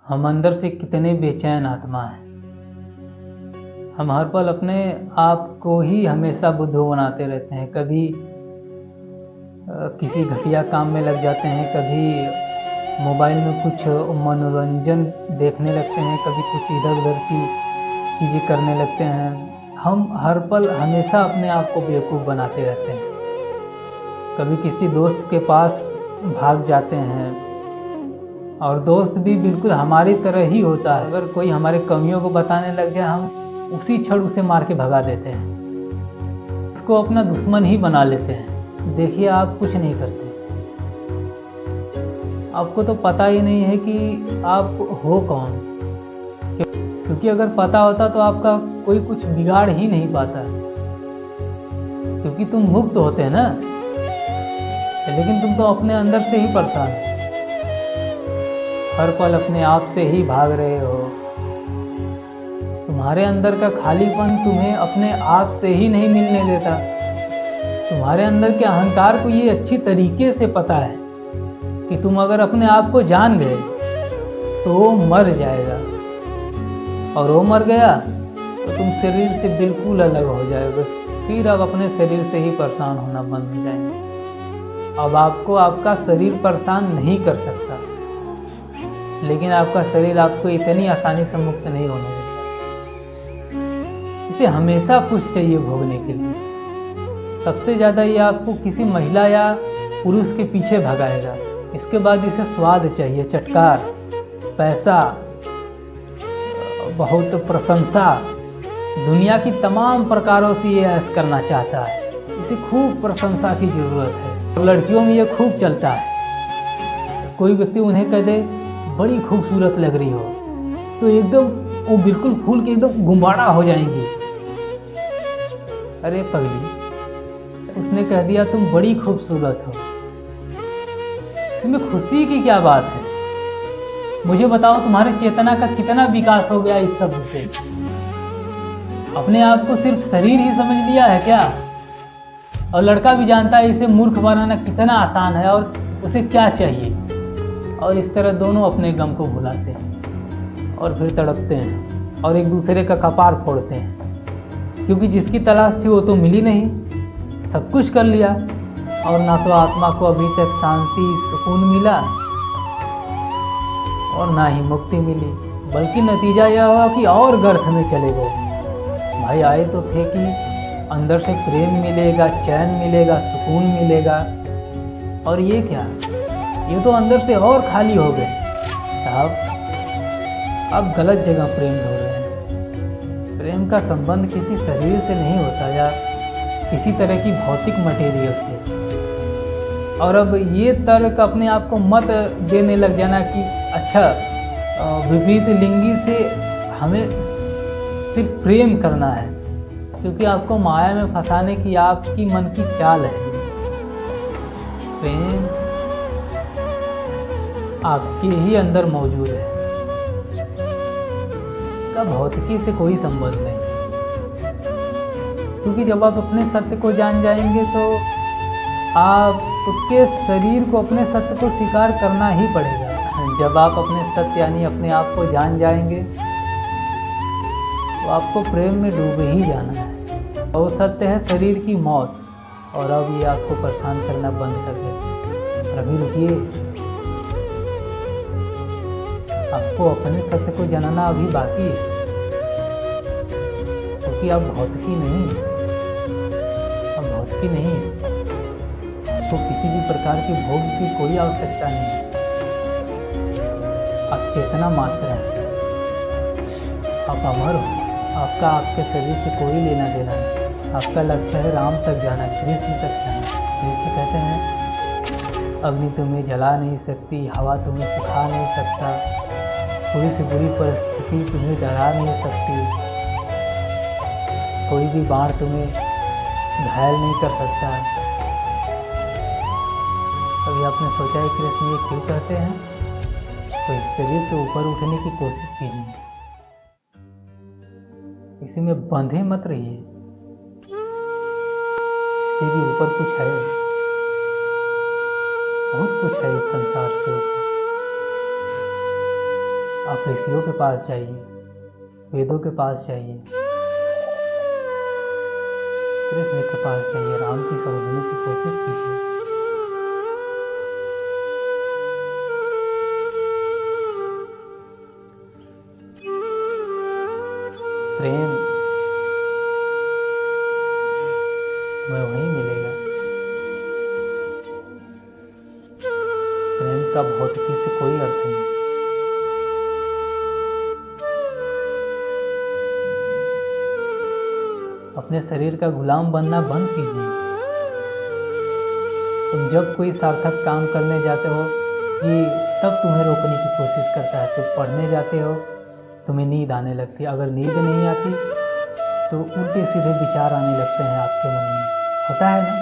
हम अंदर से कितने बेचैन आत्मा हैं। हम हर पल अपने आप को ही हमेशा बुद्धू बनाते रहते हैं। कभी किसी घटिया काम में लग जाते हैं, कभी मोबाइल में कुछ मनोरंजन देखने लगते हैं, कभी कुछ इधर उधर की चीज़ें करने लगते हैं। हम हर पल हमेशा अपने आप को बेवकूफ़ बनाते रहते हैं। कभी किसी दोस्त के पास भाग जाते हैं और दोस्त भी बिल्कुल हमारी तरह ही होता है। अगर कोई हमारे कमियों को बताने लग जाए, हम उसी क्षण उसे मार के भगा देते हैं, उसको अपना दुश्मन ही बना लेते हैं। देखिए, आप कुछ नहीं करते, आपको तो पता ही नहीं है कि आप हो कौन। क्योंकि अगर पता होता तो आपका कोई कुछ बिगाड़ ही नहीं पाता, क्योंकि तुम मुक्त होते हैं ना। लेकिन तुम तो अपने अंदर से ही परेशान हो, हर पल अपने आप से ही भाग रहे हो। तुम्हारे अंदर का खालीपन तुम्हें अपने आप से ही नहीं मिलने देता। तुम्हारे अंदर के अहंकार को ये अच्छी तरीके से पता है कि तुम अगर अपने आप को जान गए तो वो मर जाएगा, और वो मर गया तो तुम शरीर से बिल्कुल अलग हो जाओगे। फिर अब अपने शरीर से ही परेशान होना बंद हो जाएंगे। अब आपको आपका शरीर परेशान नहीं कर सकता, लेकिन आपका शरीर आपको इतनी आसानी से मुक्त नहीं होने देता। इसे हमेशा कुछ चाहिए भोगने के लिए। सबसे ज़्यादा ये आपको किसी महिला या पुरुष के पीछे भगाएगा। इसके बाद इसे स्वाद चाहिए, चटकार, पैसा, बहुत प्रशंसा, दुनिया की तमाम प्रकारों से ये ऐश करना चाहता है। इसे खूब प्रशंसा की ज़रूरत है। लड़कियों में ये खूब चलता है। कोई व्यक्ति उन्हें कह दे बड़ी खूबसूरत लग रही हो, तो एकदम वो बिल्कुल फूल के एकदम गुम्बाड़ा हो जाएंगी। अरे पगली, उसने कह दिया तुम बड़ी खूबसूरत हो, तुम्हें खुशी की क्या बात है? मुझे बताओ, तुम्हारे चेतना का कितना विकास हो गया इस शब्द से? अपने आप को सिर्फ शरीर ही समझ लिया है क्या? और लड़का भी जानता है इसे मूर्ख बनाना कितना आसान है और उसे क्या चाहिए। और इस तरह दोनों अपने गम को भुलाते हैं और फिर तड़पते हैं और एक दूसरे का कपार फोड़ते हैं, क्योंकि जिसकी तलाश थी वो तो मिली नहीं। सब कुछ कर लिया और ना तो आत्मा को अभी तक शांति सुकून मिला और ना ही मुक्ति मिली, बल्कि नतीजा यह हुआ कि और गर्त में चले गए। भाई आए तो थे कि अंदर से प्रेम मिलेगा, चैन मिलेगा, सुकून मिलेगा, और ये क्या, ये तो अंदर से और खाली हो गए। साहब, आप गलत जगह प्रेम ढूंढ रहे हैं। प्रेम का संबंध किसी शरीर से नहीं होता या किसी तरह की भौतिक मटेरियल से। और अब ये तर्क अपने आप को मत देने लग जाना कि अच्छा, विपरीत लिंगी से हमें सिर्फ प्रेम करना है, क्योंकि आपको माया में फंसाने की आपकी मन की चाल है। प्रेम आपके ही अंदर मौजूद है, इसका भौतिकी से कोई संबंध नहीं। क्योंकि जब आप अपने सत्य को जान जाएंगे तो आपके शरीर को अपने सत्य को स्वीकार करना ही पड़ेगा। जब आप अपने सत्य यानी अपने आप को जान जाएंगे तो आपको प्रेम में डूबे ही जाना है। और सत्य है शरीर की मौत, और अब ये आपको परेशान करना बंद कर दे। अभी रुकिए, आपको अपने सत्य को जानना अभी बाकी है, क्योंकि अब भौतिकी नहीं है। अब भौतिकी नहीं है, आपको किसी भी प्रकार की भोग की कोई आवश्यकता नहीं है। आप चेतना मात्र हैं, आप अमर हो। आपका आपके शरीर से कोई लेना देना नहीं। आपका लक्ष्य है राम तक जाना, कृष्ण तक जाना। कृष्ण कहते हैं अग्नि तुम्हें जला नहीं सकती, हवा तुम्हें सुखा नहीं सकता, बुरी से बुरी परिस्थिति तुम्हें डरा नहीं सकती, कोई भी बाण तुम्हें घायल नहीं कर सकता। कभी आपने सोचा है कृष्ण ये क्यों कहते हैं? तो इस शरीर से ऊपर उठने की कोशिश कीजिए, इसी में बंधे मत रहिए। इससे भी ऊपर कुछ है, बहुत कुछ है इस संसार से ऊपर। आप ऋषियों के पास जाइए, वेदों के पास जाइए, कृष्ण के पास जाइए, राम की समझने की कोशिश कीजिए। प्रेम तुम्हें वहीं मिलेगा। प्रेम का भौतिकी से कोई अर्थ नहीं। अपने शरीर का गुलाम बनना बंद कीजिए। तुम जब कोई सार्थक काम करने जाते हो कि तब तुम्हें रोकने की कोशिश करता है। तुम पढ़ने जाते हो, तुम्हें नींद आने लगती है। अगर नींद नहीं आती तो उल्टे सीधे विचार आने लगते हैं आपके मन में, होता है ना।